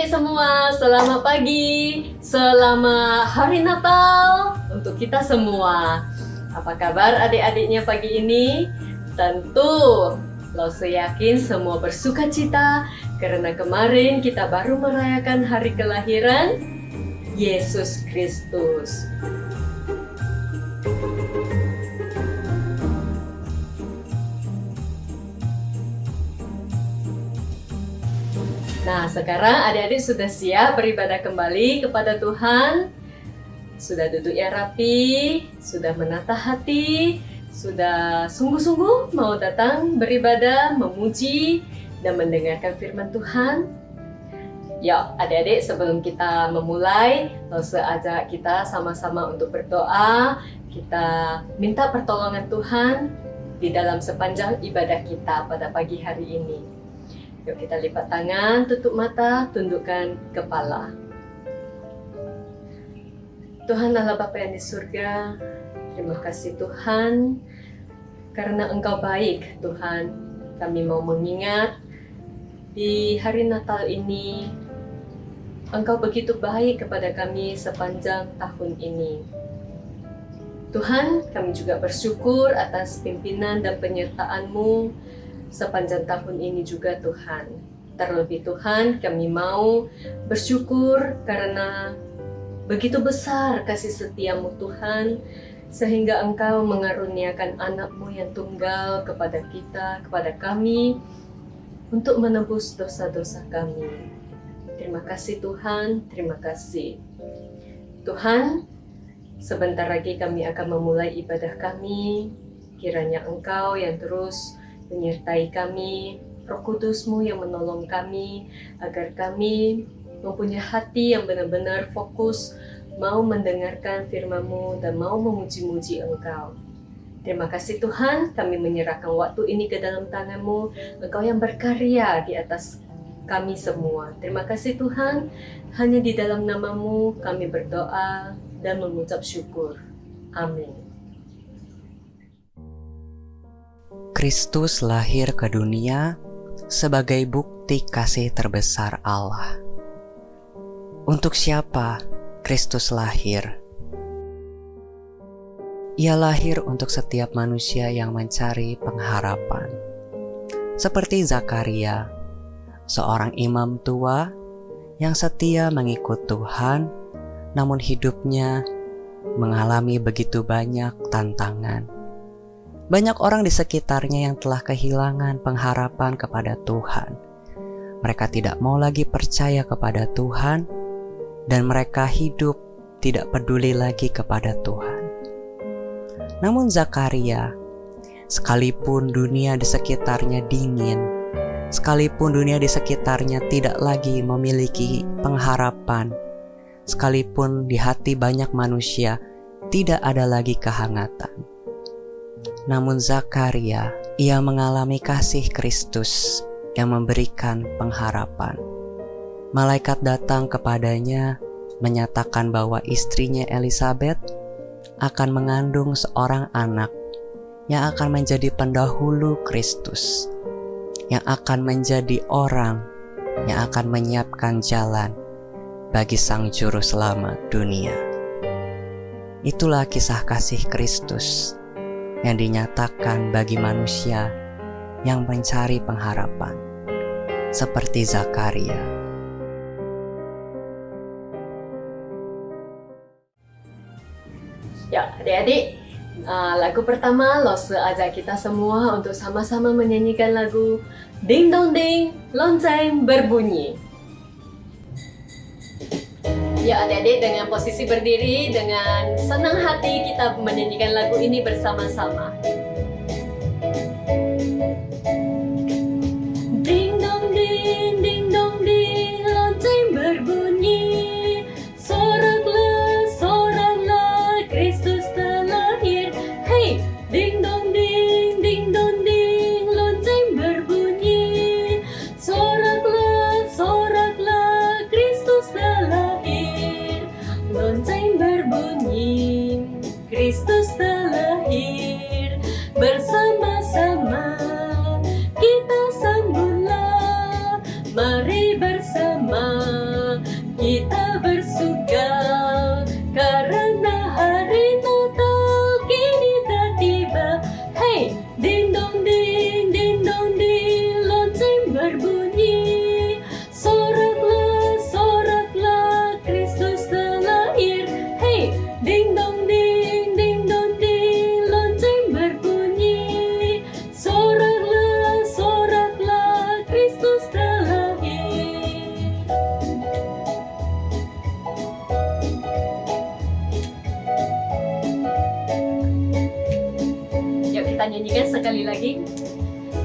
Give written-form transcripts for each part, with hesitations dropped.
adik-adik semua, selamat pagi, selamat hari Natal untuk kita semua. Apa kabar adik-adiknya pagi ini? Tentu, Lause yakin semua bersuka cita karena kemarin kita baru merayakan hari kelahiran Yesus Kristus. Nah, sekarang adik-adik sudah siap beribadah kembali kepada Tuhan. Sudah duduk yang rapi, sudah menata hati, sudah sungguh-sungguh mau datang beribadah, memuji, dan mendengarkan firman Tuhan. Yuk, adik-adik, sebelum kita memulai, Lause ajak kita sama-sama untuk berdoa. Kita minta pertolongan Tuhan di dalam sepanjang ibadah kita pada pagi hari ini. Yuk kita lipat tangan, tutup mata, tundukkan kepala. Tuhan Allah Bapa yang di surga, terima kasih Tuhan, karena Engkau baik Tuhan. Kami mau mengingat di hari Natal ini, Engkau begitu baik kepada kami sepanjang tahun ini. Tuhan, kami juga bersyukur atas pimpinan dan penyertaan-Mu sepanjang tahun ini juga Tuhan. Terlebih Tuhan, kami mau bersyukur karena begitu besar kasih setia-Mu Tuhan, sehingga Engkau mengaruniakan anak-Mu yang tunggal kepada kita, kepada kami, untuk menebus dosa-dosa kami. Terima kasih Tuhan, terima kasih. Tuhan, sebentar lagi kami akan memulai ibadah kami. Kiranya Engkau yang terus menyertai kami, Roh Kudus-Mu yang menolong kami, agar kami mempunyai hati yang benar-benar fokus, mau mendengarkan firman-Mu dan mau memuji-muji Engkau. Terima kasih Tuhan, kami menyerahkan waktu ini ke dalam tangan-Mu, Engkau yang berkarya di atas kami semua. Terima kasih Tuhan, hanya di dalam nama-Mu kami berdoa dan mengucap syukur. Amin. Kristus lahir ke dunia sebagai bukti kasih terbesar Allah. Untuk siapa Kristus lahir? Ia lahir untuk setiap manusia yang mencari pengharapan. Seperti Zakaria, seorang imam tua yang setia mengikut Tuhan, namun hidupnya mengalami begitu banyak tantangan. Banyak orang di sekitarnya yang telah kehilangan pengharapan kepada Tuhan. Mereka tidak mau lagi percaya kepada Tuhan, dan mereka hidup tidak peduli lagi kepada Tuhan. Namun Zakaria, sekalipun dunia di sekitarnya dingin, sekalipun dunia di sekitarnya tidak lagi memiliki pengharapan, sekalipun di hati banyak manusia tidak ada lagi kehangatan, namun Zakaria, ia mengalami kasih Kristus yang memberikan pengharapan. Malaikat datang kepadanya menyatakan bahwa istrinya Elisabet akan mengandung seorang anak yang akan menjadi pendahulu Kristus, yang akan menjadi orang yang akan menyiapkan jalan bagi Sang Juru Selamat dunia. Itulah kisah kasih Kristus yang dinyatakan bagi manusia yang mencari pengharapan, seperti Zakaria. Ya, adik-adik, lagu pertama Lause ajak kita semua untuk sama-sama menyanyikan lagu Ding Dong Ding, Lonceng Berbunyi. Ya adik-adik, dengan posisi berdiri, dengan senang hati kita menyanyikan lagu ini bersama-sama. Ding dong ding dong ding, lonceng berbunyi, soraklah, soraklah, Kristus telah lahir. Hey, ding dong ding dong ding, lonceng berbunyi, soraklah, soraklah, Kristus telah lahir. Lonceng berbunyi, Kristus telah lahir. kita nyanyikan sekali lagi.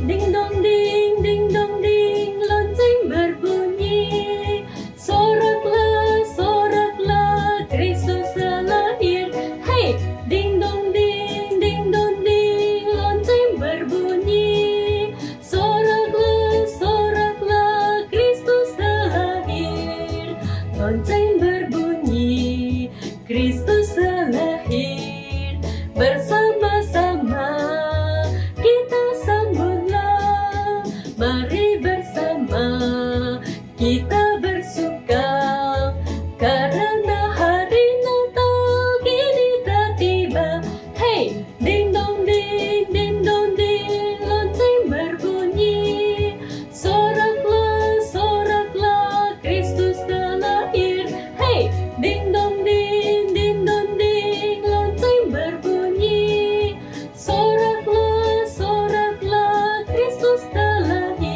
Ding dong ding dong ding, lonceng berbunyi. Soraklah, soraklah, Kristus telah lahir. Hey, ding dong ding dong ding, lonceng berbunyi. Soraklah, soraklah, Kristus telah lahir. Lonceng berbunyi, Kristus telah lahir. Bersama-sama kita sambutlah, mari bersama kita bersuka, karena hari Natal kini telah tiba. Hey, ding dong ding dong ding, lonceng berbunyi. Soraklah, soraklah, Kristus telah lahir. Hey, ding dong ding dong ding, lonceng berbunyi. Soraklah, soraklah, Kristus telah lahir.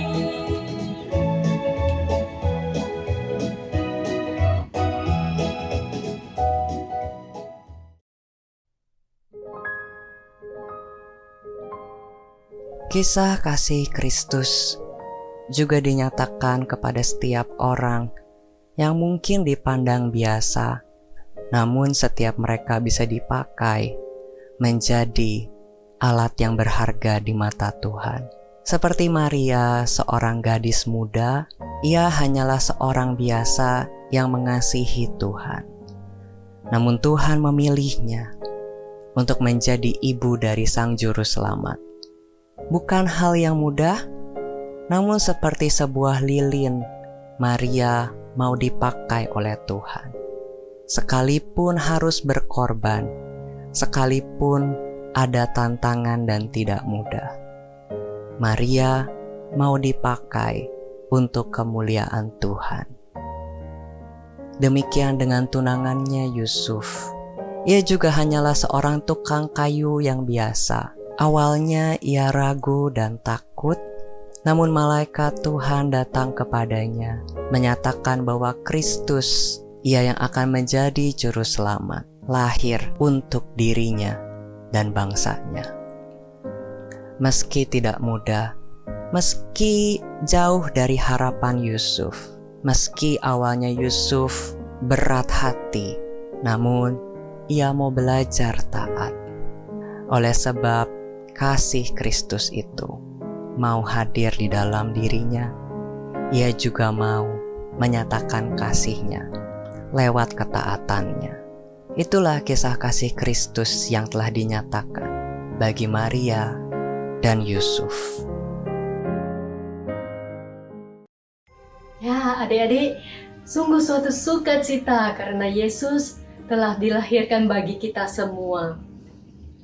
Kisah kasih Kristus juga dinyatakan kepada setiap orang yang mungkin dipandang biasa, namun setiap mereka bisa dipakai menjadi alat yang berharga di mata Tuhan. Seperti Maria, seorang gadis muda, ia hanyalah seorang biasa yang mengasihi Tuhan. Namun Tuhan memilihnya untuk menjadi ibu dari Sang Juru Selamat. Bukan hal yang mudah, namun seperti sebuah lilin, Maria mau dipakai oleh Tuhan. Sekalipun harus berkorban, sekalipun ada tantangan dan tidak mudah, Maria mau dipakai untuk kemuliaan Tuhan. Demikian dengan tunangannya Yusuf. Ia juga hanyalah seorang tukang kayu yang biasa. Awalnya ia ragu dan takut, namun malaikat Tuhan datang kepadanya, menyatakan bahwa Kristus, ia yang akan menjadi juru selamat, lahir untuk dirinya dan bangsanya. Meski tidak mudah, meski jauh dari harapan Yusuf, meski awalnya Yusuf berat hati, namun ia mau belajar taat. Oleh sebab kasih Kristus itu mau hadir di dalam dirinya, ia juga mau menyatakan kasihnya lewat ketaatannya. Itulah kisah kasih Kristus yang telah dinyatakan bagi Maria dan Yusuf. Ya, adik-adik, sungguh suatu sukacita karena Yesus telah dilahirkan bagi kita semua.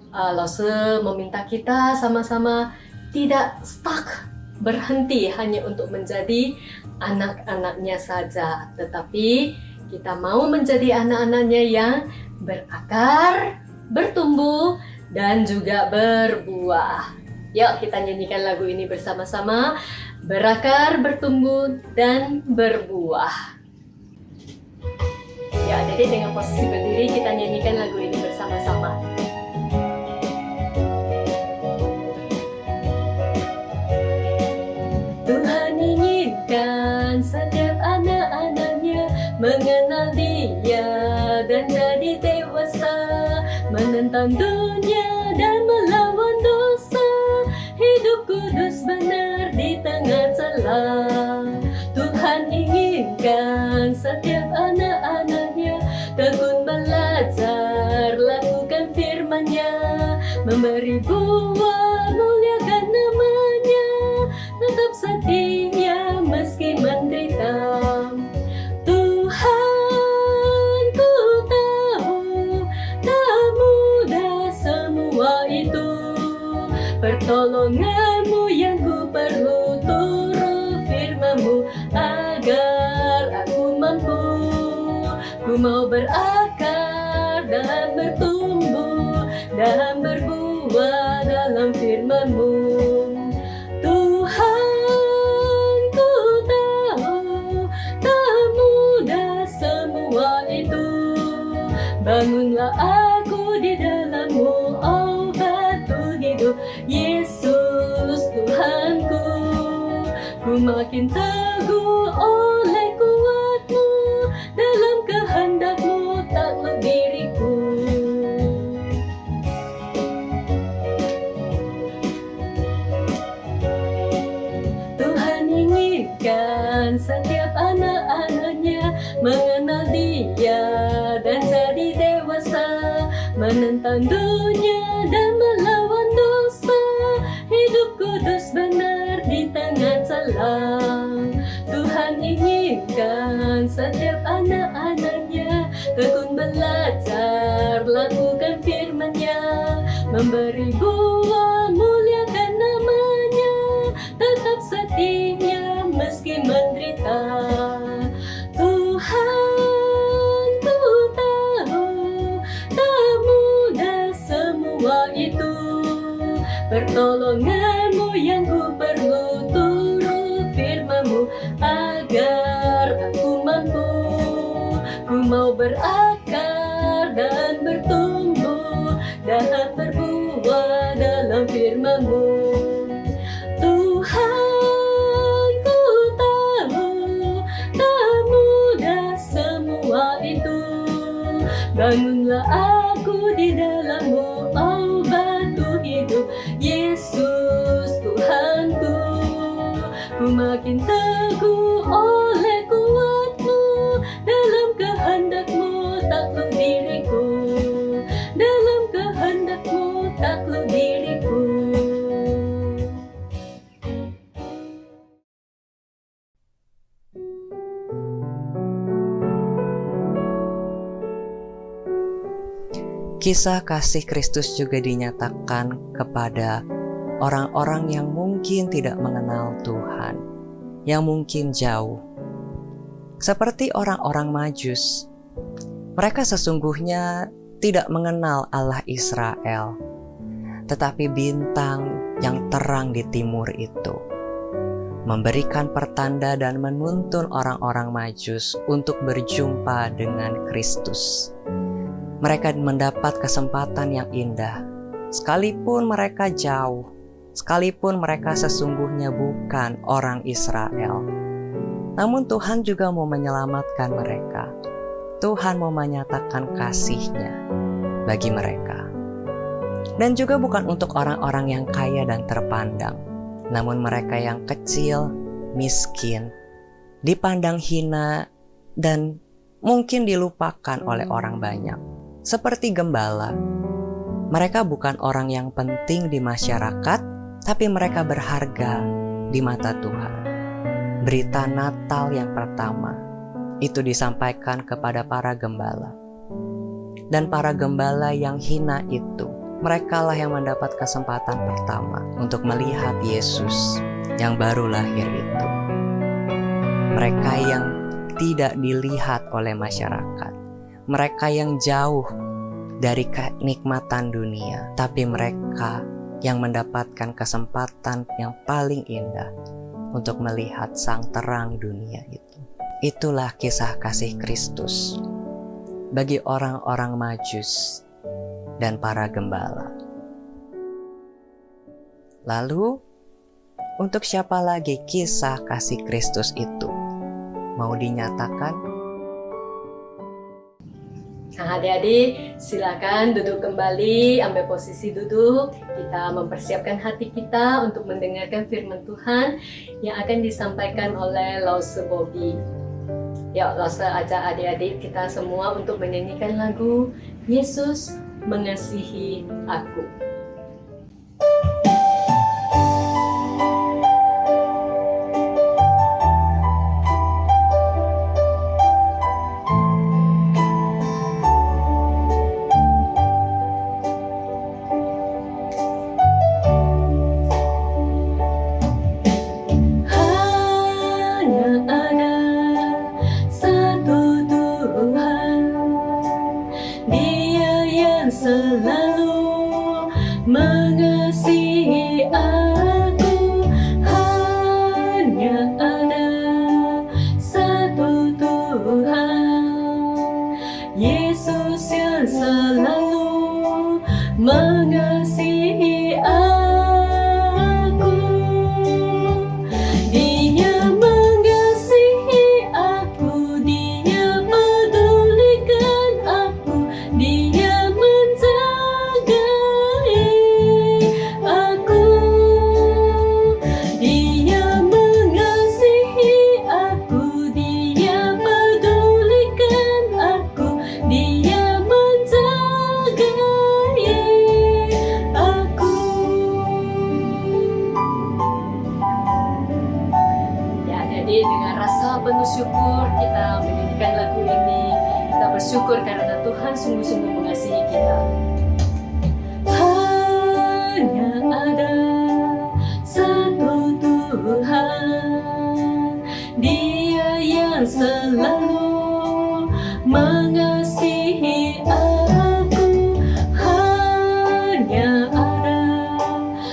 Lose meminta kita sama-sama tidak stuck, berhenti hanya untuk menjadi anak-anaknya saja, tetapi kita mau menjadi anak-anaknya yang berakar, bertumbuh, dan juga berbuah. Yuk kita nyanyikan lagu ini bersama-sama, berakar, bertumbuh, dan berbuah. Ya, adik-adik dengan posisi berdiri kita nyanyikan lagu ini bersama-sama. Tuhan inginkan setiap anak-anaknya mengenal Dia dan jadi dewasa, menentang dunia dan melawan dosa, hidup kudus benar di tengah celah. Tuhan inginkan setiap anak-anaknya tekun belajar, lakukan firman-Nya, memberi buah, muliakan nama-Nya, tetap setia meski menderita. Tuhan, ku tahu tak mudah semua itu, pertolongan-Mu yang ku perlu, turut firman-Mu agar aku mampu. Ku mau berakar dan bertumbuh dan berbuah dalam firman-Mu. Tuhan, ku tahu tak mudah semua itu, bangunlah aku di dalam-Mu, oh batu hidup makin teguh oleh kuat-Mu, dalam kehendak-Mu takluk diriku. Tuhan inginkan setiap anak-anaknya mengenal Dia dan jadi dewasa, menentang dunia dan melawan dosa, hidup kudus benar di tengah celah. Tuhan inginkan setiap anak-anaknya tekun belajar, lakukan firman-Nya, memberi buah, muliakan nama-Nya, tetap setia meski menderita. Tuhan, ku tahu tak mudah semua itu, pertolongan-Mu yang ku perlu, turut firman-Mu agar aku mampu. Ku mau berakar dan bertumbuh, dapat berbuah dalam firman-Mu. Tuhan, ku tahu tak mudah semua itu, bangunlah aku di dalam-Mu, oh batu hidup, Yesus Tuhanku. Ku makin teguh oleh kuat-Mu, dalam kehendak-Mu takluk diriku, dalam kehendak-Mu takluk diriku. Kisah kasih Kristus juga dinyatakan kepada orang-orang yang mungkin tidak mengenal Tuhan, yang mungkin jauh. Seperti orang-orang Majus, mereka sesungguhnya tidak mengenal Allah Israel, tetapi bintang yang terang di timur itu memberikan pertanda dan menuntun orang-orang Majus untuk berjumpa dengan Kristus. Mereka mendapat kesempatan yang indah, sekalipun mereka jauh, sekalipun mereka sesungguhnya bukan orang Israel. Namun Tuhan juga mau menyelamatkan mereka. Tuhan mau menyatakan kasih-Nya bagi mereka. Dan juga bukan untuk orang-orang yang kaya dan terpandang, namun mereka yang kecil, miskin, dipandang hina, dan mungkin dilupakan oleh orang banyak. Seperti gembala, mereka bukan orang yang penting di masyarakat, tapi mereka berharga di mata Tuhan. Berita Natal yang pertama itu disampaikan kepada para gembala. Dan para gembala yang hina itu, merekalah yang mendapat kesempatan pertama untuk melihat Yesus yang baru lahir itu. Mereka yang tidak dilihat oleh masyarakat, mereka yang jauh dari kenikmatan dunia, tapi mereka yang mendapatkan kesempatan yang paling indah untuk melihat sang terang dunia itu. Itulah kisah kasih Kristus bagi orang-orang Majus dan para gembala. Lalu, untuk siapa lagi kisah kasih Kristus itu mau dinyatakan? Nah, adik-adik, silakan duduk kembali, ambil posisi duduk. Kita mempersiapkan hati kita untuk mendengarkan firman Tuhan yang akan disampaikan oleh Lause Bobby. Ya, Lause ajak adik-adik kita semua untuk menyanyikan lagu Yesus Mengasihi Aku. Selalu mengasihi aku, hanya ada satu Tuhan, Yesus yang selalu mengasihi aku. Dia bersyukur karena Tuhan sungguh-sungguh mengasihi kita. Hanya ada satu Tuhan, Dia yang selalu mengasihi aku. Hanya ada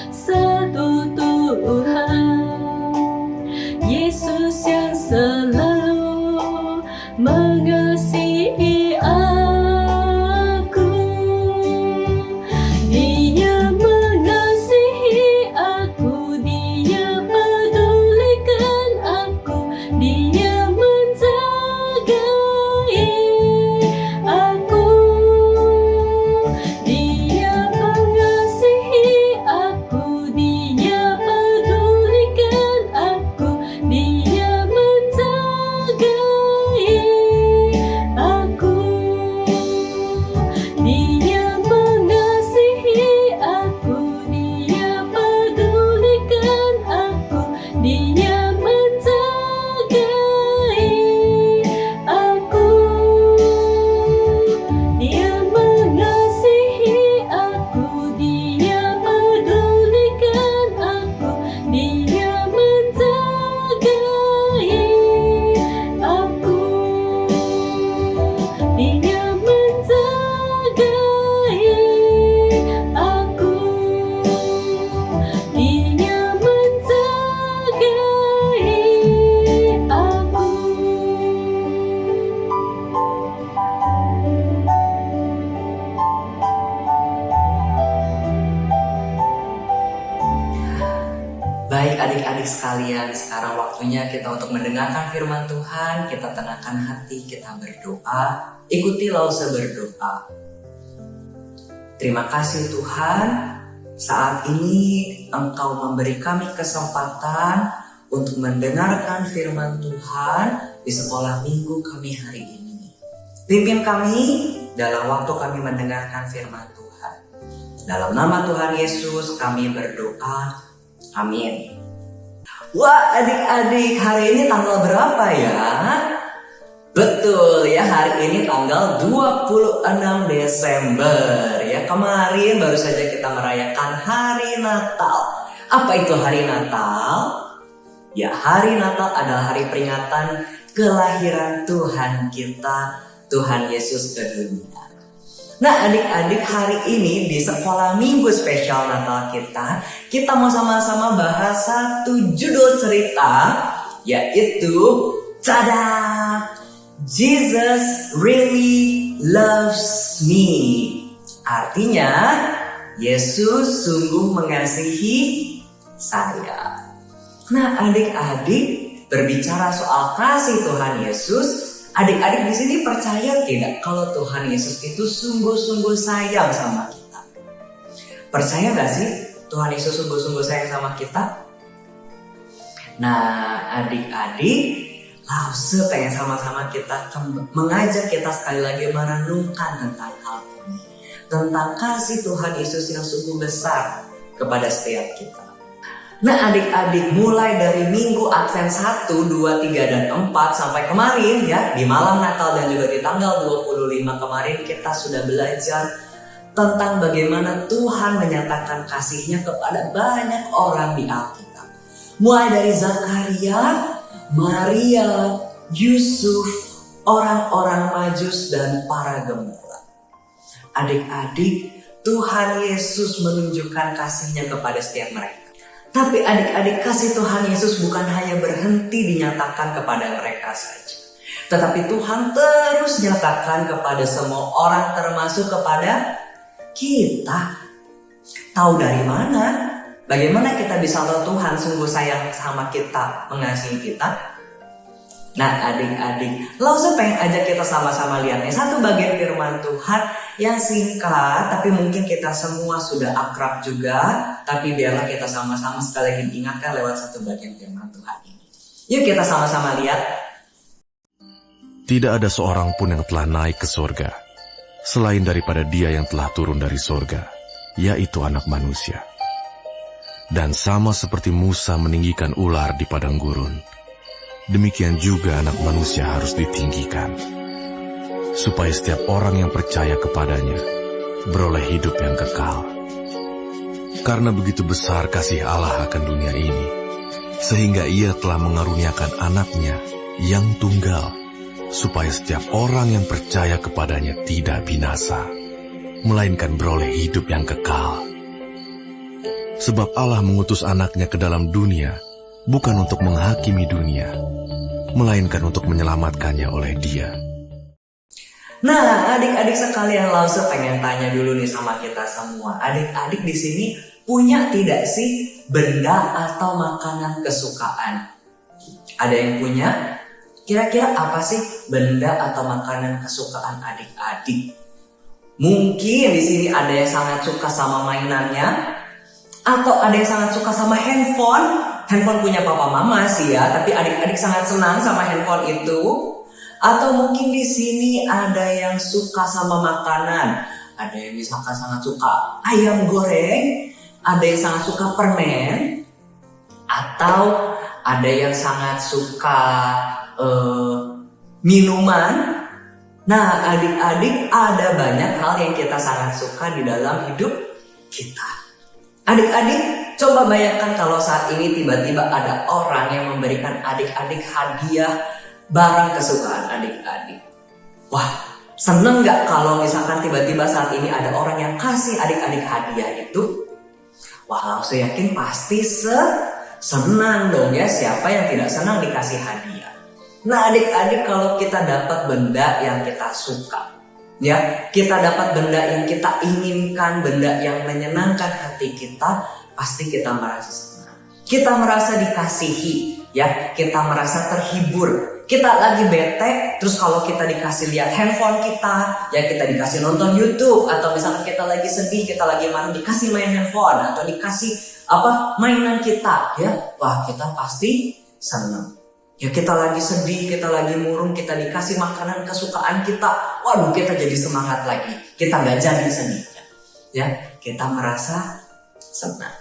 satu Tuhan, Yesus yang selalu mengasihi aku. Dia mengasihi aku, Dia pedulikan aku, Dia menjagai aku. Dia mengasihi aku, Dia pedulikan aku, Dia menjagai aku. Dia mengasihi aku, Dia pedulikan aku, Dia menjagai aku. Dia mengasihi aku, Dia pedulikan aku, Dia menjagai aku. Dia menjagai aku. Dia menjagai aku. Baik adik-adik sekalian, sekarang waktunya kita untuk mendengarkan firman Tuhan. Kita tenangkan hati, kita berdoa. Ikuti Lause berdoa. Terima kasih Tuhan, saat ini Engkau memberi kami kesempatan untuk mendengarkan firman Tuhan di sekolah minggu kami hari ini. Pimpin kami dalam waktu kami mendengarkan firman Tuhan. Dalam nama Tuhan Yesus kami berdoa. Amin. Wah adik-adik, hari ini tanggal berapa ya? Betul ya, hari ini tanggal 26 Desember ya. Kemarin baru saja kita merayakan hari Natal. Apa itu hari Natal? Ya, hari Natal adalah hari peringatan kelahiran Tuhan kita, Tuhan Yesus ke dunia. Nah adik-adik, hari ini di sekolah minggu spesial Natal kita mau sama-sama bahas satu judul cerita, yaitu tada! Jesus really loves me. Artinya, Yesus sungguh mengasihi saya. Nah adik-adik, berbicara soal kasih Tuhan Yesus, adik-adik di sini percaya tidak kalau Tuhan Yesus itu sungguh-sungguh sayang sama kita? Percaya gak sih Tuhan Yesus sungguh-sungguh sayang sama kita? Nah adik-adik, Lause pengen sama-sama kita mengajak kita sekali lagi merenungkan tentang hal ini. Tentang kasih Tuhan Yesus yang sungguh besar kepada setiap kita. Nah adik-adik, mulai dari minggu Advent 1, 2, 3, dan 4 sampai kemarin ya, di malam Natal dan juga di tanggal 25 kemarin kita sudah belajar tentang bagaimana Tuhan menyatakan kasih-Nya kepada banyak orang di Alkitab. Mulai dari Zakaria, Maria, Yusuf, orang-orang Majus, dan para gembala. Adik-adik, Tuhan Yesus menunjukkan kasih-Nya kepada setiap mereka. Tapi adik-adik, kasih Tuhan Yesus bukan hanya berhenti dinyatakan kepada mereka saja. Tetapi Tuhan terus nyatakan kepada semua orang, termasuk kepada kita. Tahu dari mana? Bagaimana kita bisa tahu Tuhan sungguh sayang sama kita, mengasihi kita? Nah adik-adik, Lause pengen ajak kita sama-sama lihat nih satu bagian firman Tuhan yang singkat, tapi mungkin kita semua sudah akrab juga. Tapi biarlah kita sama-sama sekali lagi diingatkan lewat satu bagian firman Tuhan ini. Yuk kita sama-sama lihat. Tidak ada seorang pun yang telah naik ke surga, selain daripada Dia yang telah turun dari surga, yaitu Anak Manusia. Dan sama seperti Musa meninggikan ular di padang gurun, demikian juga Anak Manusia harus ditinggikan, supaya setiap orang yang percaya kepadanya beroleh hidup yang kekal. Karena begitu besar kasih Allah akan dunia ini, sehingga Ia telah mengaruniakan anaknya yang tunggal, supaya setiap orang yang percaya kepadanya tidak binasa, melainkan beroleh hidup yang kekal. Sebab Allah mengutus anaknya ke dalam dunia, bukan untuk menghakimi dunia, melainkan untuk menyelamatkannya oleh Dia. Nah, adik-adik sekalian, Lause pengen tanya dulu nih sama kita semua. Adik-adik di sini punya tidak sih benda atau makanan kesukaan? Ada yang punya? Kira-kira apa sih benda atau makanan kesukaan adik-adik? Mungkin di sini ada yang sangat suka sama mainannya, atau ada yang sangat suka sama handphone. Handphone punya papa mama sih ya, tapi adik-adik sangat senang sama handphone itu. Atau mungkin di sini ada yang suka sama makanan. Ada yang misalkan sangat suka ayam goreng, ada yang sangat suka permen, atau ada yang sangat suka minuman. Nah, adik-adik, ada banyak hal yang kita sangat suka di dalam hidup kita. Adik-adik, coba bayangkan kalau saat ini tiba-tiba ada orang yang memberikan adik-adik hadiah barang kesukaan adik-adik. Wah, seneng gak kalau misalkan tiba-tiba saat ini ada orang yang kasih adik-adik hadiah itu? Wah, langsung yakin pasti senang dong ya. Siapa yang tidak senang dikasih hadiah? Nah, adik-adik, kalau kita dapat benda yang kita suka, ya, kita dapat benda yang kita inginkan, benda yang menyenangkan hati kita, pasti kita merasa senang. Kita merasa dikasihi, ya, kita merasa terhibur. Kita lagi bete, terus kalau kita dikasih lihat handphone kita, ya kita dikasih nonton YouTube, atau misalkan kita lagi sedih, kita lagi marah, dikasih main handphone, atau dikasih mainan kita, ya, wah kita pasti senang. Ya, kita lagi sedih, kita lagi murung, kita dikasih makanan kesukaan kita, waduh kita jadi semangat lagi, kita gak jadi sedih, ya, kita merasa senang.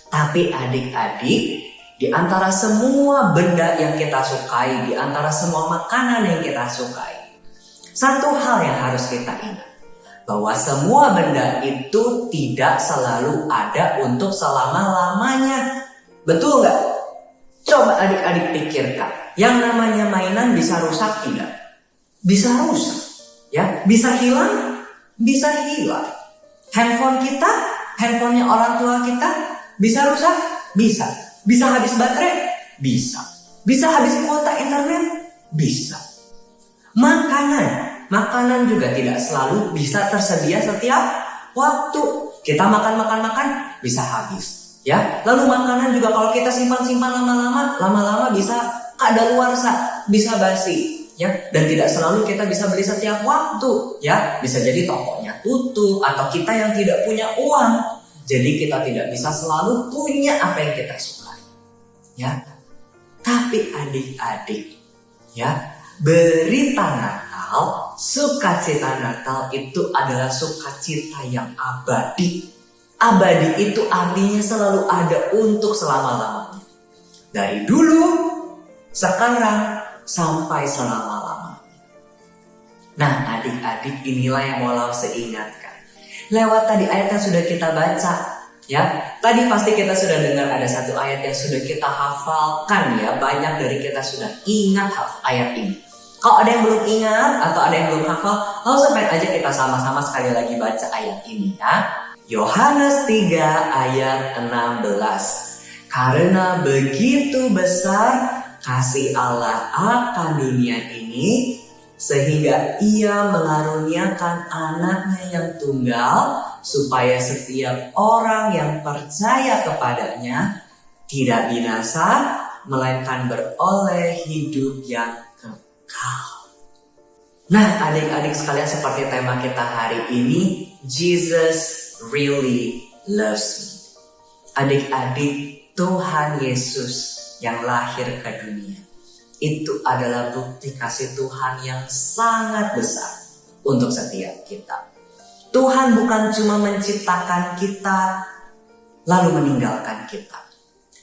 Tapi adik-adik, di antara semua benda yang kita sukai, di antara semua makanan yang kita sukai, satu hal yang harus kita ingat, bahwa semua benda itu tidak selalu ada untuk selama-lamanya. Betul nggak? Coba adik-adik pikirkan, yang namanya mainan bisa rusak tidak? Bisa rusak, ya, bisa hilang, bisa hilang. Handphone kita, handphonenya orang tua kita, bisa rusak, bisa. Bisa habis baterai? Bisa. Bisa habis kuota internet? Bisa. Makanan juga tidak selalu bisa tersedia setiap waktu. Kita makan, bisa habis, ya. Lalu makanan juga kalau kita simpan lama-lama bisa kadaluarsa, bisa basi, ya. Dan tidak selalu kita bisa beli setiap waktu, ya. Bisa jadi tokonya tutup, atau kita yang tidak punya uang, jadi kita tidak bisa selalu punya apa yang kita suka. Ya, tapi adik-adik, ya, berita Natal, sukacita Natal itu adalah sukacita yang abadi. Abadi itu artinya selalu ada untuk selama-lamanya. Dari dulu, sekarang, sampai selama-lamanya. Nah, adik-adik, inilah yang mau Lause ingatkan. Lewat tadi ayat yang sudah kita baca, ya, tadi pasti kita sudah dengar ada satu ayat yang sudah kita hafalkan, ya. Banyak dari kita sudah ingat ayat ini. Kalau ada yang belum ingat atau ada yang belum hafal, langsung aja kita sama-sama sekali lagi baca ayat ini, ya. Yohanes 3 ayat 16. Karena begitu besar kasih Allah akan dunia ini, sehingga Ia mengaruniakan anaknya yang tunggal, supaya setiap orang yang percaya kepadanya tidak binasa, melainkan beroleh hidup yang kekal. Nah, adik-adik sekalian, seperti tema kita hari ini, Jesus really loves me. Adik-adik, Tuhan Yesus yang lahir ke dunia, itu adalah bukti kasih Tuhan yang sangat besar untuk setiap kita. Tuhan bukan cuma menciptakan kita lalu meninggalkan kita,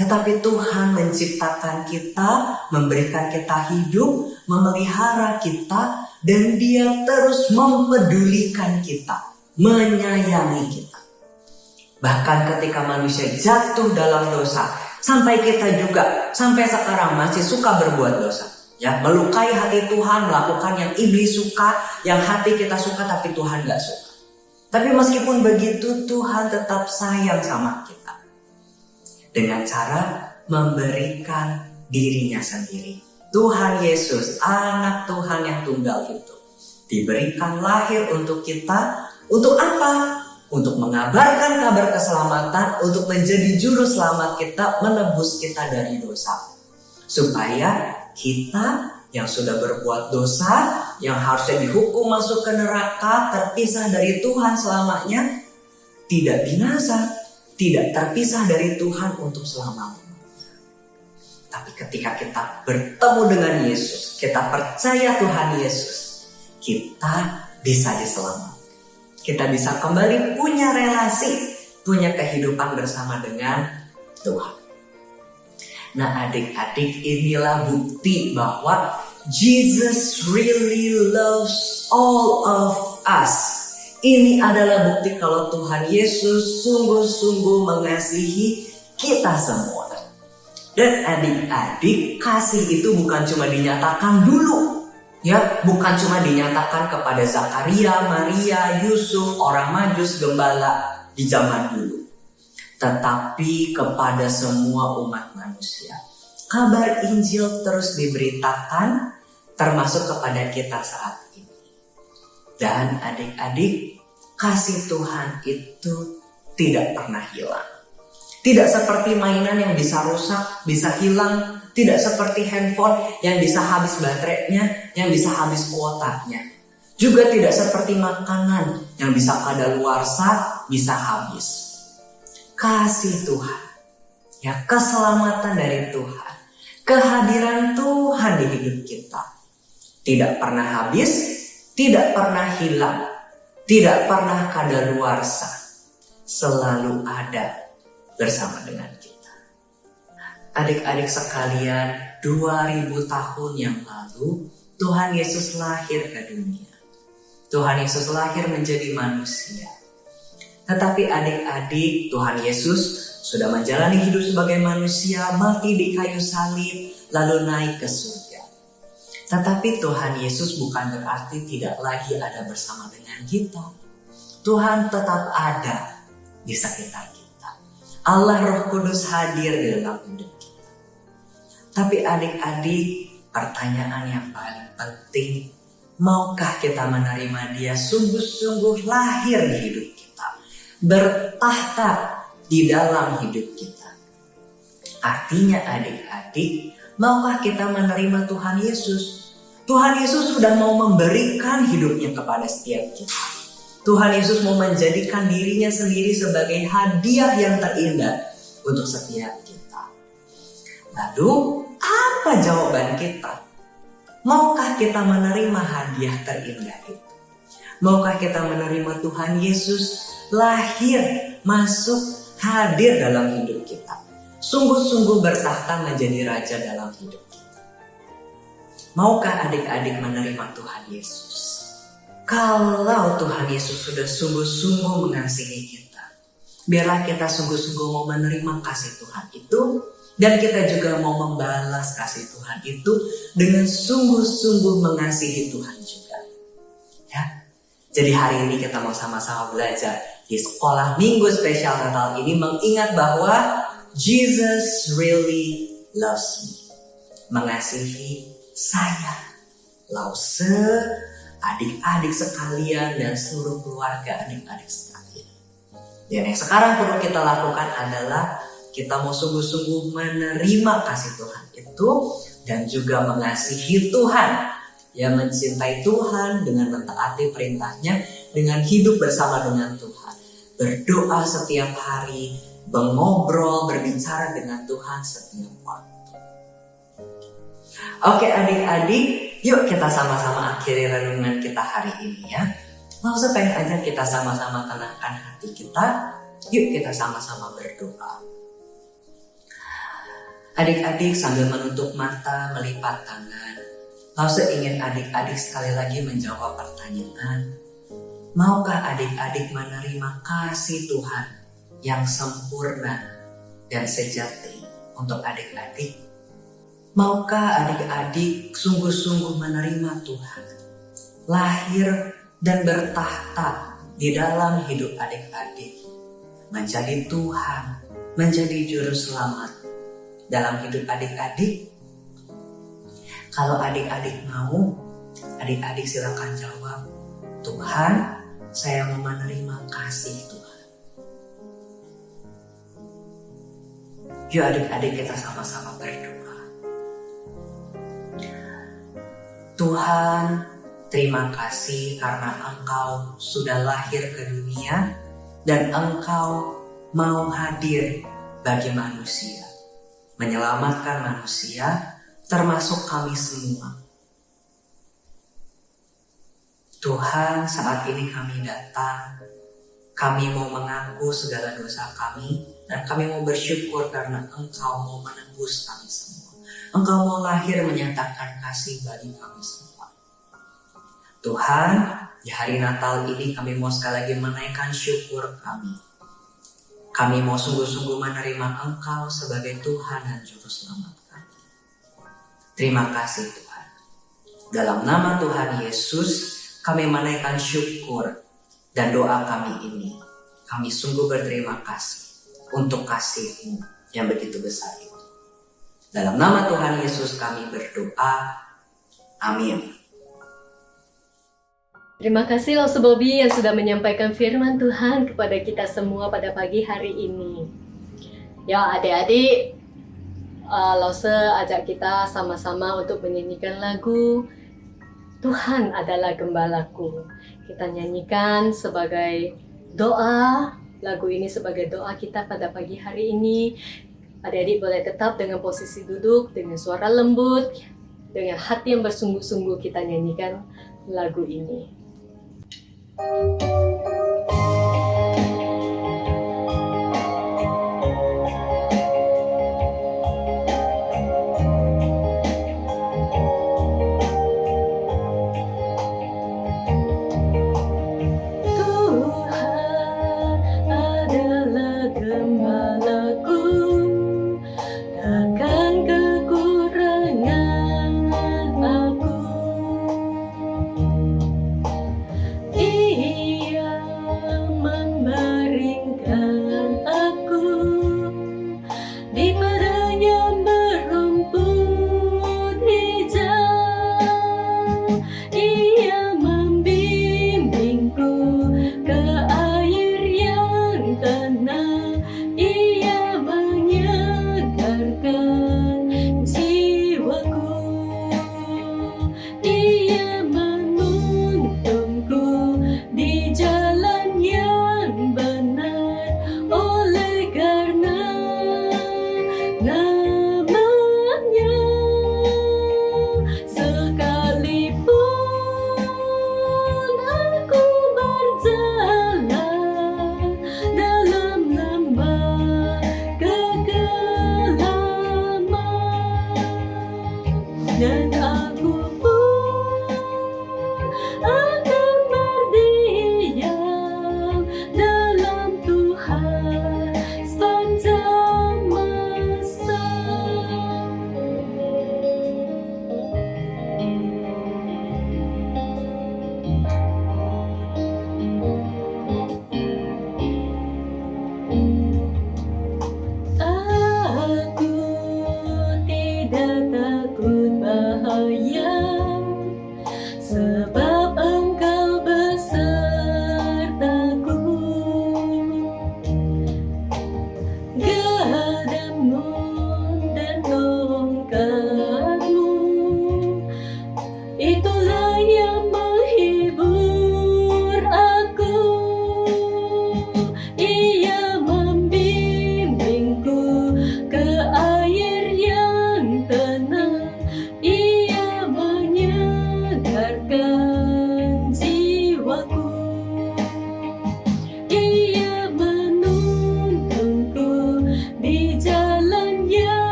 tetapi Tuhan menciptakan kita, memberikan kita hidup, memelihara kita, dan Dia terus mempedulikan kita, menyayangi kita. Bahkan ketika manusia jatuh dalam dosa, sampai sekarang masih suka berbuat dosa. Ya, melukai hati Tuhan, melakukan yang iblis suka, yang hati kita suka tapi Tuhan gak suka. Tapi meskipun begitu, Tuhan tetap sayang sama kita. Dengan cara memberikan dirinya sendiri. Tuhan Yesus, anak Tuhan yang tunggal itu, diberikan lahir untuk kita. Untuk apa? Untuk mengabarkan kabar keselamatan, untuk menjadi juru selamat kita, menebus kita dari dosa. Supaya kita yang sudah berbuat dosa, yang harusnya dihukum masuk ke neraka, terpisah dari Tuhan selamanya, tidak binasa, tidak terpisah dari Tuhan untuk selamanya. Tapi ketika kita bertemu dengan Yesus, kita percaya Tuhan Yesus, kita bisa diselamatkan. Kita bisa kembali punya relasi, punya kehidupan bersama dengan Tuhan. Nah adik-adik, inilah bukti bahwa Jesus really loves all of us. Ini adalah bukti kalau Tuhan Yesus sungguh-sungguh mengasihi kita semua. Dan adik-adik, kasih itu bukan cuma dinyatakan dulu. Ya, bukan cuma dinyatakan kepada Zakaria, Maria, Yusuf, orang Majus, gembala di zaman dulu. Tetapi kepada semua umat manusia. Kabar Injil terus diberitakan, termasuk kepada kita saat ini. Dan adik-adik, kasih Tuhan itu tidak pernah hilang. Tidak seperti mainan yang bisa rusak, bisa hilang. Tidak seperti handphone yang bisa habis baterainya, yang bisa habis kuotanya. Juga tidak seperti makanan yang bisa kadaluarsa, bisa habis. Kasih Tuhan, ya keselamatan dari Tuhan, kehadiran Tuhan di hidup kita tidak pernah habis, tidak pernah hilang, tidak pernah kadaluarsa, selalu ada bersama dengan kita. Adik-adik sekalian, 2000 tahun yang lalu Tuhan Yesus lahir ke dunia. Tuhan Yesus lahir menjadi manusia. Tetapi adik-adik, Tuhan Yesus sudah menjalani hidup sebagai manusia, mati di kayu salib, lalu naik ke surga. Tetapi Tuhan Yesus bukan berarti tidak lagi ada bersama dengan kita. Tuhan tetap ada di sekitar kita. Allah Roh Kudus hadir di dalam hidup kita. Tapi adik-adik, pertanyaan yang paling penting, maukah kita menerima Dia sungguh-sungguh lahir di hidup kita, bertahta di dalam hidup kita? Artinya adik-adik, maukah kita menerima Tuhan Yesus? Tuhan Yesus sudah mau memberikan hidupnya kepada setiap kita. Tuhan Yesus mau menjadikan dirinya sendiri sebagai hadiah yang terindah untuk setiap kita. Lalu, apa jawaban kita? Maukah kita menerima hadiah terindah itu? Maukah kita menerima Tuhan Yesus lahir, masuk, hadir dalam hidup kita? Sungguh-sungguh bertahta menjadi raja dalam hidup kita. Maukah adik-adik menerima Tuhan Yesus? Kalau Tuhan Yesus sudah sungguh-sungguh mengasihi kita, biarlah kita sungguh-sungguh mau menerima kasih Tuhan itu, dan kita juga mau membalas kasih Tuhan itu dengan sungguh-sungguh mengasihi Tuhan juga. Ya. Jadi hari ini kita mau sama-sama belajar di sekolah Minggu spesial Natal ini, mengingat bahwa Jesus really loves me. Mengasihi saya, Lause, adik-adik sekalian, dan seluruh keluarga adik-adik sekalian. Dan yang sekarang perlu kita lakukan adalah kita mau sungguh-sungguh menerima kasih Tuhan itu, dan juga mengasihi Tuhan, ya, mencintai Tuhan dengan mentaati perintahnya, dengan hidup bersama dengan Tuhan, berdoa setiap hari, mengobrol, berbicara dengan Tuhan setiap waktu. Oke adik-adik, yuk kita sama-sama akhiri renungan kita hari ini ya. Mau pengen aja kita sama-sama tenangkan hati kita. Yuk kita sama-sama berdoa. Adik-adik sambil menutup mata, melipat tangan, Lause ingin adik-adik sekali lagi menjawab pertanyaan, maukah adik-adik menerima kasih Tuhan yang sempurna dan sejati untuk adik-adik? Maukah adik-adik sungguh-sungguh menerima Tuhan, lahir dan bertahta di dalam hidup adik-adik, menjadi Tuhan, menjadi juru selamat dalam hidup adik-adik? Kalau adik-adik mau, adik-adik silakan jawab, Tuhan, saya mau menerima kasih Tuhan. Yuk adik-adik kita sama-sama berdoa. Tuhan, terima kasih karena Engkau sudah lahir ke dunia dan Engkau mau hadir bagi manusia, menyelamatkan manusia, termasuk kami semua. Tuhan, saat ini kami datang, kami mau mengaku segala dosa kami, dan kami mau bersyukur karena Engkau mau menebus kami semua. Engkau mau lahir menyatakan kasih bagi kami semua. Tuhan, di hari Natal ini kami mau sekali lagi menaikkan syukur kami. Kami mau sungguh-sungguh menerima Engkau sebagai Tuhan dan Juru Selamat kami. Terima kasih Tuhan. Dalam nama Tuhan Yesus, kami menaikkan syukur dan doa kami ini. Kami sungguh berterima kasih untuk kasih-Mu yang begitu besar itu. Dalam nama Tuhan Yesus kami berdoa. Amin. Terima kasih Lause Bobby yang sudah menyampaikan firman Tuhan kepada kita semua pada pagi hari ini. Ya adik-adik, Lause ajak kita sama-sama untuk menyanyikan lagu Tuhan adalah Gembalaku. Kita nyanyikan sebagai doa, lagu ini sebagai doa kita pada pagi hari ini. Adik-adik boleh tetap dengan posisi duduk, dengan suara lembut, dengan hati yang bersungguh-sungguh kita nyanyikan lagu ini.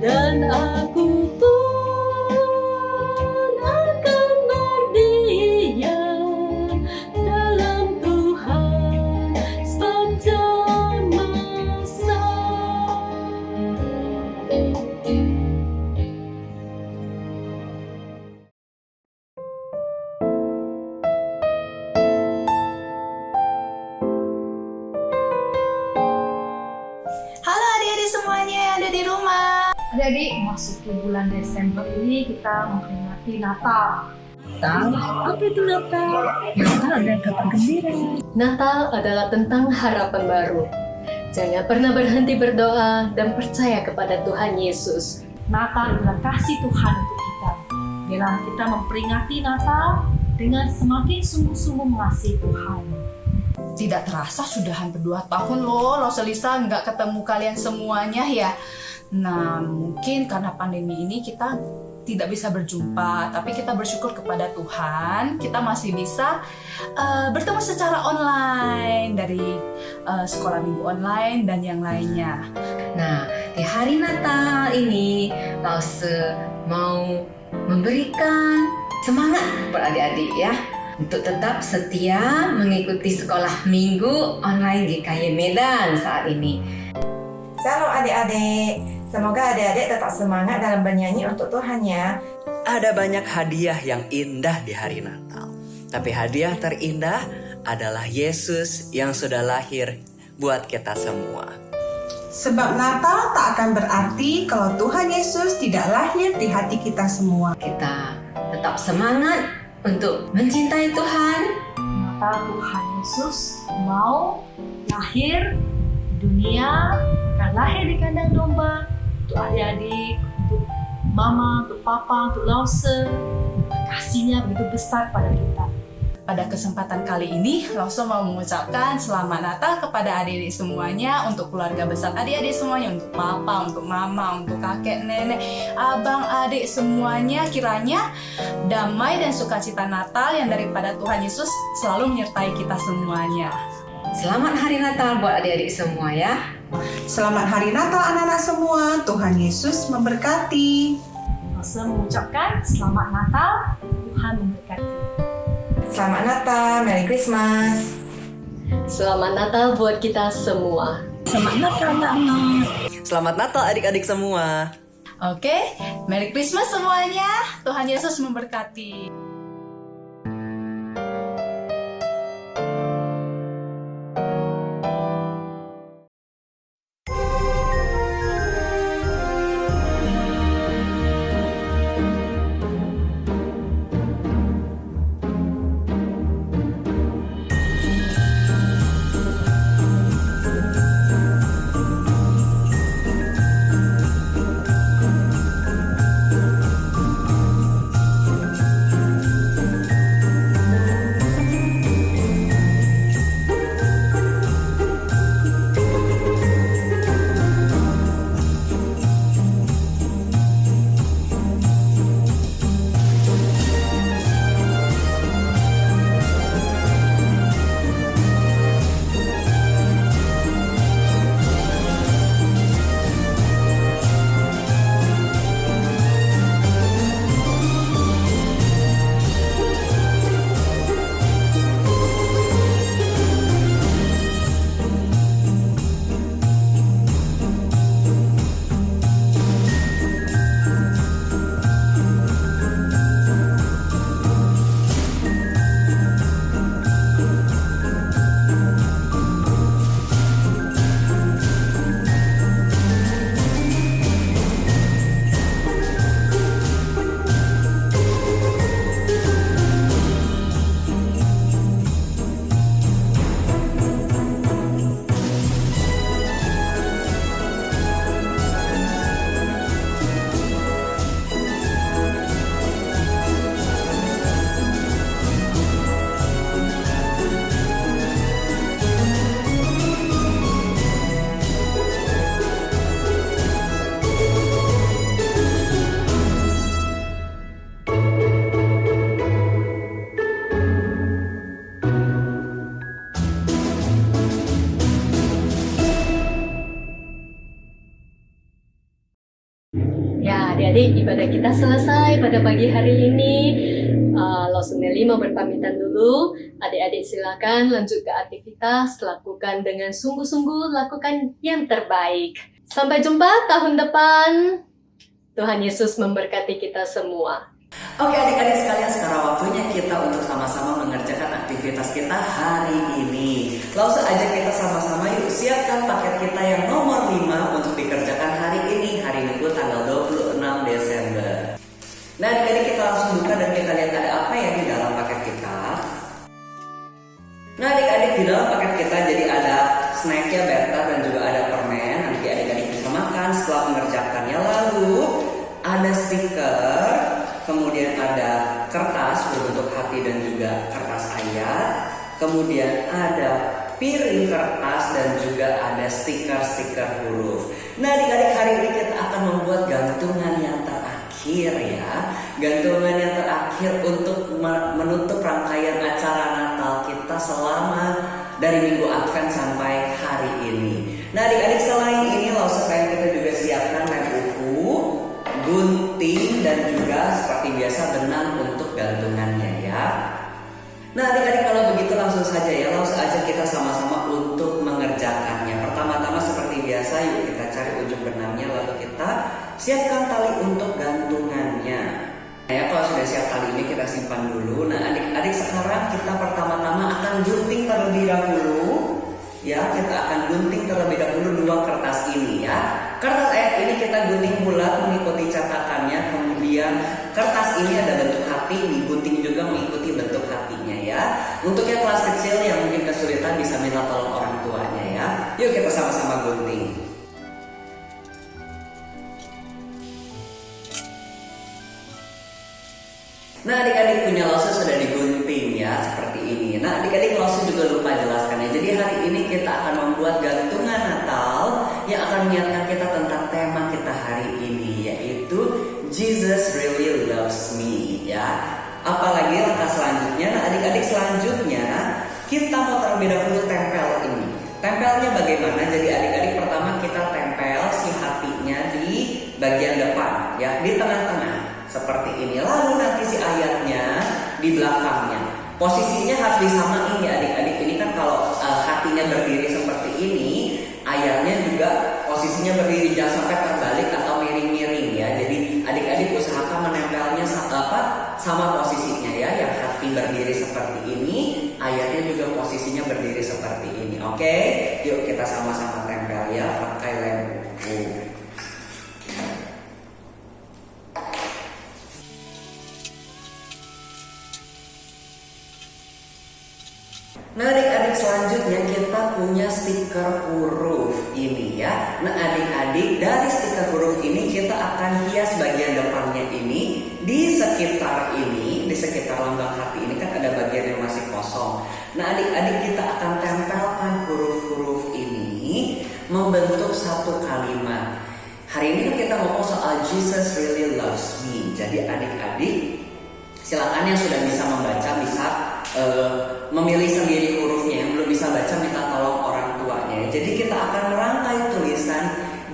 dan aku pun akan berdia dalam Tuhan sepanjang masa. Halo adik-adik semuanya yang ada di rumah. Adik-adik, memasuki bulan Desember ini kita memperingati Natal. Apa itu Natal? Natal adalah kabar gembira. Natal adalah tentang harapan baru. Jangan pernah berhenti berdoa dan percaya kepada Tuhan Yesus. Natal adalah kasih Tuhan untuk kita. Dalam kita memperingati Natal dengan semakin sungguh-sungguh mengasihi Tuhan. Tidak terasa sudah hampir 2 tahun loh Selisa nggak ketemu kalian semuanya ya. Nah mungkin karena pandemi ini kita tidak bisa berjumpa, tapi kita bersyukur kepada Tuhan kita masih bisa bertemu secara online dari sekolah minggu online dan yang lainnya. Nah, di hari Natal ini, Lause mau memberikan semangat buat adik-adik ya, untuk tetap setia mengikuti sekolah minggu online GKY Medan saat ini. Shalom adik-adik, semoga adik-adik tetap semangat dalam bernyanyi untuk Tuhan ya. Ada banyak hadiah yang indah di hari Natal. Tapi hadiah terindah adalah Yesus yang sudah lahir buat kita semua. Sebab Natal tak akan berarti kalau Tuhan Yesus tidak lahir di hati kita semua. Kita tetap semangat untuk mencintai Tuhan. Natal Tuhan Yesus mau lahir di dunia, akan lahir di kandang domba untuk adik-adik, untuk mama, untuk papa, untuk Lause. Kasihnya begitu besar pada kita. Pada kesempatan kali ini, Lause mau mengucapkan selamat Natal kepada adik-adik semuanya, untuk keluarga besar adik-adik semuanya, untuk papa, untuk mama, untuk kakek, nenek, abang, adik semuanya. Kiranya damai dan sukacita Natal yang daripada Tuhan Yesus selalu menyertai kita semuanya. Selamat Hari Natal buat adik-adik semua ya. Selamat Hari Natal anak-anak semua, Tuhan Yesus memberkati. Lause mengucapkan selamat Natal, Tuhan memberkati. Selamat Natal, Merry Christmas. Selamat Natal buat kita semua. Selamat Natal anak-anak. Selamat Natal adik-adik semua. Oke, Merry Christmas semuanya. Tuhan Yesus memberkati. Ya, adik-adik, ibadah kita selesai pada pagi hari ini. Lawson Nelly mau berpamitan dulu. Adik-adik silakan lanjut ke aktivitas, lakukan dengan sungguh-sungguh, lakukan yang terbaik. Sampai jumpa tahun depan. Tuhan Yesus memberkati kita semua. Oke adik-adik sekalian, sekarang waktunya kita untuk sama-sama mengerjakan aktivitas kita hari ini. Langsung aja kita sama-sama yuk siapkan paket kita yang nomor 5 untuk dikerjakan hari ini, hari Minggu tanggal 26 Desember. Nah adik-adik, kita langsung buka dan kita lihat ada apa ya di dalam paket kita. Nah adik-adik, di dalam paket kita jadi ada snacknya Berta dan juga ada permen. Nanti adik-adik bisa makan setelah mengerjakannya. Lalu ada stiker, kemudian ada kertas berbentuk hati dan juga kertas ayat, kemudian ada piring kertas dan juga ada stiker-stiker huruf. Nah adik-adik, hari ini kita akan membuat gantungan yang terakhir ya. Gantungan yang terakhir untuk menutup rangkaian acara Natal kita selama dari Minggu Advent sampai hari ini. Nah adik-adik, selain ini langsung kita juga siapkan lem buku, gunting dan juga seperti biasa benang untuk gantungannya ya. Nah adik-adik, kalau begitu langsung saja ya, langsung aja kita sama-sama untuk mengerjakannya. Pertama-tama seperti biasa, yuk kita cari ujung benangnya, lalu kita siapkan tali untuk gantungannya. Nah ya, kalau sudah siap tali ini kita simpan dulu. Nah adik-adik, sekarang kita pertama-tama akan gunting terlebih dahulu. Ya, kita akan gunting terlebih dahulu 2 kertas ini ya. Kertas ayat ini kita gunting bulat mengikuti cetakannya. Kemudian kertas ini ada bentuk hati, digunting juga mengikuti bentuk hatinya ya. Untuk yang kelas kecil yang mungkin kesulitan bisa minta tolong orang tuanya ya. Yuk kita sama-sama gunting. Nah adik-adik, punya Lawson sudah digunting ya, seperti ini. Nah adik-adik, Lawson juga lupa jelaskannya. Jadi hari ini kita akan membuat gantungan Natal yang akan mengingatkan kita tentang tema kita hari ini, yaitu Jesus really loves me ya. Apalagi langkah selanjutnya, nah adik-adik, selanjutnya kita mau terlebih dahulu tempel ini. Tempelnya bagaimana? Jadi adik-adik, pertama kita tempel si hatinya di bagian depan ya, di tengah-tengah seperti ini. Lalu nanti si ayatnya di belakangnya. Posisinya harus disamain ya adik-adik. Ini kan kalau hatinya berdiri seperti ini, ayatnya juga posisinya berdiri, jangan sampai terbalik atau miring-miring ya. Jadi adik-adik usahakan menempelnya sama posisinya ya. Yang hati berdiri seperti ini, ayatnya juga posisinya berdiri seperti ini. Oke, yuk kita sama-sama tempel ya pakai lem buku. Nah adik-adik, selanjutnya kita punya stiker huruf ini ya. Nah adik-adik, dari stiker huruf ini kita akan hias bagian depannya ini. Di sekitar ini, di sekitar lambang hati ini kan ada bagian yang masih kosong. Nah adik-adik, kita akan tempelkan huruf-huruf ini membentuk satu kalimat. Hari ini kan kita ngomong soal Jesus really loves me. Jadi adik-adik, silakan yang sudah bisa membaca bisa memilih sendiri hurufnya. Yang belum bisa baca minta tolong orang tuanya. Jadi kita akan merangkai tulisan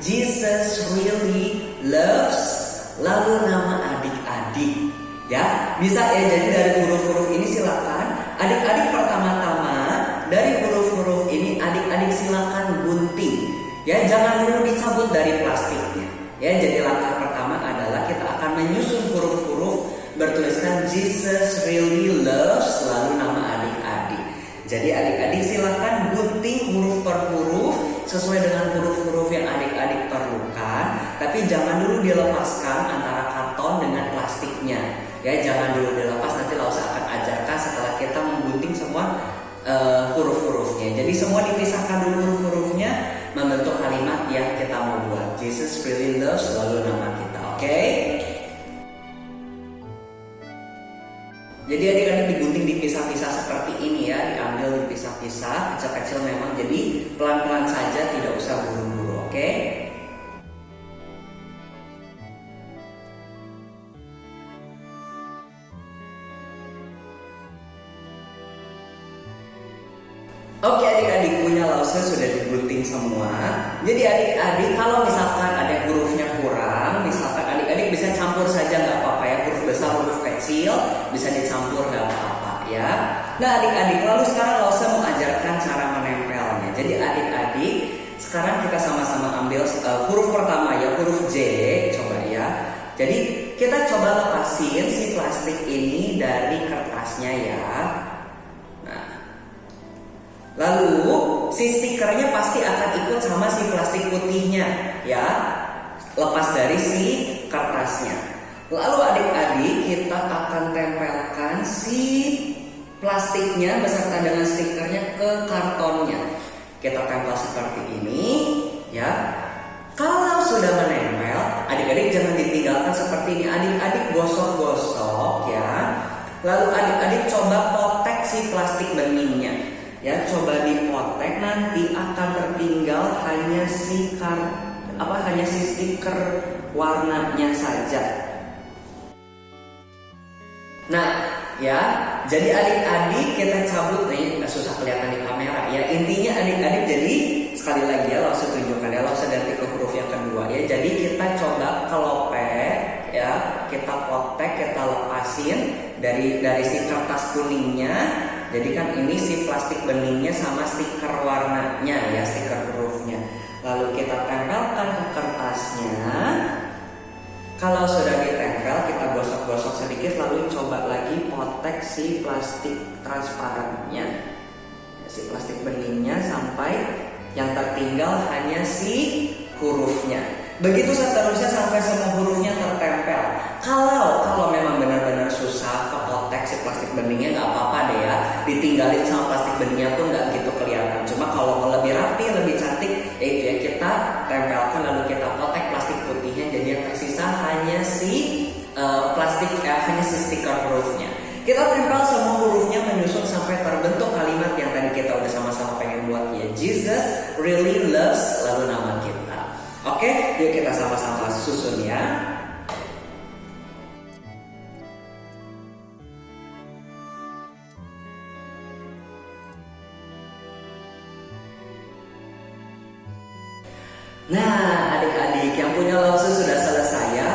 Jesus really loves, lalu nama adik-adik ya. Bisa ya, jadi dari huruf-huruf ini silakan adik-adik, pertama-tama dari huruf-huruf ini adik-adik silakan gunting ya, jangan dulu dicabut dari plastiknya ya. Jadi langkah pertama adalah kita akan menyusun huruf-huruf bertuliskan Jesus really loves, lalu nama adik-adik. Jadi adik-adik silakan gunting huruf per huruf sesuai dengan huruf-huruf yang adik-adik perlukan. Tapi jangan dulu dilepaskan antara karton dengan plastiknya ya, jangan dulu dilepas. Nanti Lawson akan ajarkan setelah kita menggunting semua huruf-hurufnya. Jadi semua dipisahkan dulu huruf-hurufnya membentuk kalimat yang kita mau buat. Jesus really loves, lalu nama kita. Oke? Jadi adik-adik digunting dipisah-pisah seperti ini ya, diambil dipisah-pisah, kecil-kecil memang. Jadi pelan-pelan saja, tidak usah buru-buru, oke? Oke adik-adik, punya Lawson sudah digunting semua. Jadi adik-adik, kalau misalkan ada hurufnya kurang, bisa kecil, bisa dicampur nggak apa-apa ya. Nah adik-adik, lalu sekarang Lause mau ajarkan cara menempelnya. Jadi adik-adik, sekarang kita sama-sama ambil huruf pertama ya, huruf J, coba ya. Jadi kita coba lepasin si plastik ini dari kertasnya ya. Nah, lalu si stikernya pasti akan ikut sama si plastik putihnya ya. Lepas dari si kertasnya. Lalu adik-adik, kita akan tempelkan si plastiknya beserta dengan stikernya ke kartonnya. Kita tempel seperti ini ya. Kalau sudah menempel, adik-adik jangan ditinggalkan seperti ini. Adik-adik gosok-gosok ya. Lalu adik-adik coba potek si plastik beningnya ya. Coba dipotek, nanti akan tertinggal hanya si stiker warnanya saja. Nah ya, jadi adik-adik kita cabut nih, susah kelihatan di kamera ya. Intinya adik-adik, jadi sekali lagi ya, Lause tunjukkan ya, Lause ganti ke huruf yang kedua ya. Jadi kita coba kelopek ya, kita potek, kita lepasin dari si kertas kuningnya. Jadi kan ini si plastik beningnya sama stiker warnanya ya, stiker hurufnya. Lalu kita tempelkan ke kertasnya. Kalau sudah ditempel, kita gosok-gosok sedikit, lalu coba lagi potek si plastik transparannya, si plastik beningnya, sampai yang tertinggal hanya si hurufnya. Begitu seterusnya sampai semua hurufnya tertempel. Kalau memang benar-benar susah kepotek si plastik beningnya, nggak apa-apa deh ya, ditinggalin sama plastik beningnya pun nggak gitu kelihatan. Cuma kalau mau lebih rapi, lebih cantik, itu ya kita tempelkan lalu kita potek plastik putihnya, jadi yang tersisa hanya si hanya si stiker hurufnya. Kita tempel semua hurufnya menyusun sampai terbentuk kalimat yang tadi kita udah sama-sama pengen buat ya. Jesus really loves, lalu nama kita. Oke, yuk kita sama-sama susun ya. Nah, adik-adik yang punya Lause sudah selesai ya.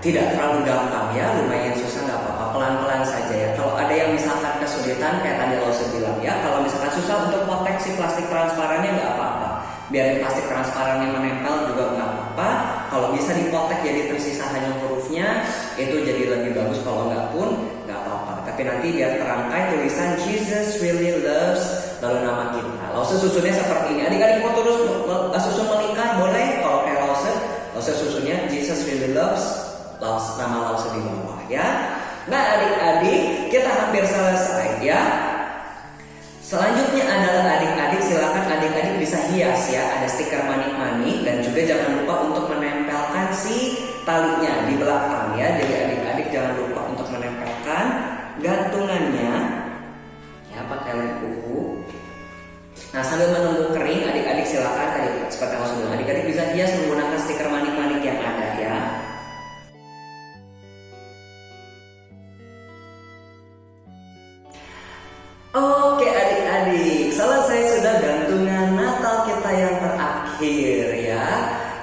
Tidak terlalu gampang ya, lumayan susah, nggak apa-apa, pelan-pelan saja ya. Kalau ada yang misalkan kesulitan kayak tadi Lause bilang ya, kalau misalkan susah untuk potek si plastik transparannya, nggak apa-apa, biarin plastik transparannya menempel juga nggak apa-apa. Kalau bisa dipotek jadi tersisa hanya hurufnya, itu jadi lebih bagus. Kalau nggak pun nggak apa-apa, tapi nanti biar terangkai tulisan Jesus really loves, lalu nama kita. Lause susunnya seperti ini. Adik-adik mau terus susun melingkar boleh. Kalau kayak Lause susunnya Jesus really loves, nama Lause di bawah ya. Nah adik-adik, kita hampir selesai ya. Selanjutnya adalah adik-adik, silakan adik-adik bisa hias ya. Ada stiker manik-manik dan juga jangan lupa untuk menempelkan si talinya di belakang ya. Jadi adik-adik jangan lupa untuk menempelkan gantungannya ya, pakai lem kuku. Nah sambil menunggu kering, adik-adik silakan seperti yang Lause bilang, adik-adik bisa hias menggunakan stiker manik-manik yang ada ya. Oke adik-adik, selesai sudah gantungan Natal kita yang terakhir ya.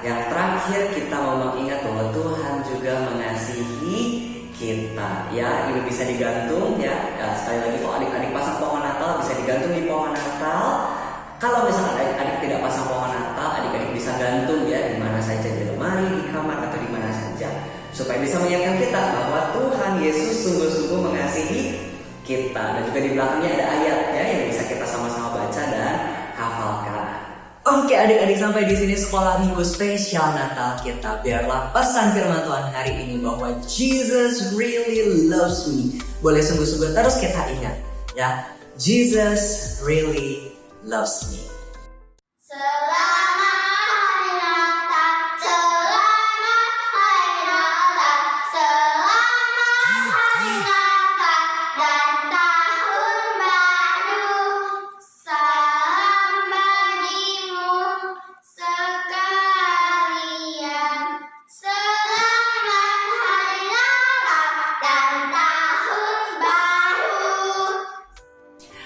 Yang terakhir kita mau mengingat bahwa Tuhan juga mengasihi kita ya. Ini bisa digantung ya. Sekali lagi kalau adik-adik pasang pohon Natal bisa digantung di pohon Natal. Kalau misalkan adik-adik tidak pasang pohon Natal, adik-adik bisa gantung ya di mana saja, di lemari, di kamar atau di mana saja, supaya bisa mengingatkan kita bahwa Tuhan Yesus sungguh-sungguh mengasihi kita. Dan juga di belakangnya ada ayatnya yang bisa kita sama-sama baca dan hafalkan. Oke adik-adik, sampai di sini sekolah minggu spesial Natal kita. Biarlah pesan firman Tuhan hari ini bahwa Jesus really loves me boleh sungguh-sungguh terus kita ingat ya. Jesus really loves me.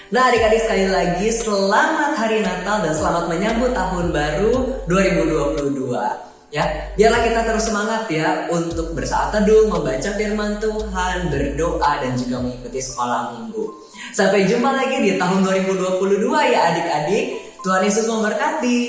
Nah adik-adik, sekali lagi selamat hari Natal dan selamat menyambut tahun baru 2022. Ya, biarlah kita terus semangat ya untuk bersaat teduh, membaca firman Tuhan, berdoa dan juga mengikuti sekolah minggu. Sampai jumpa lagi di tahun 2022 ya adik-adik. Tuhan Yesus memberkati.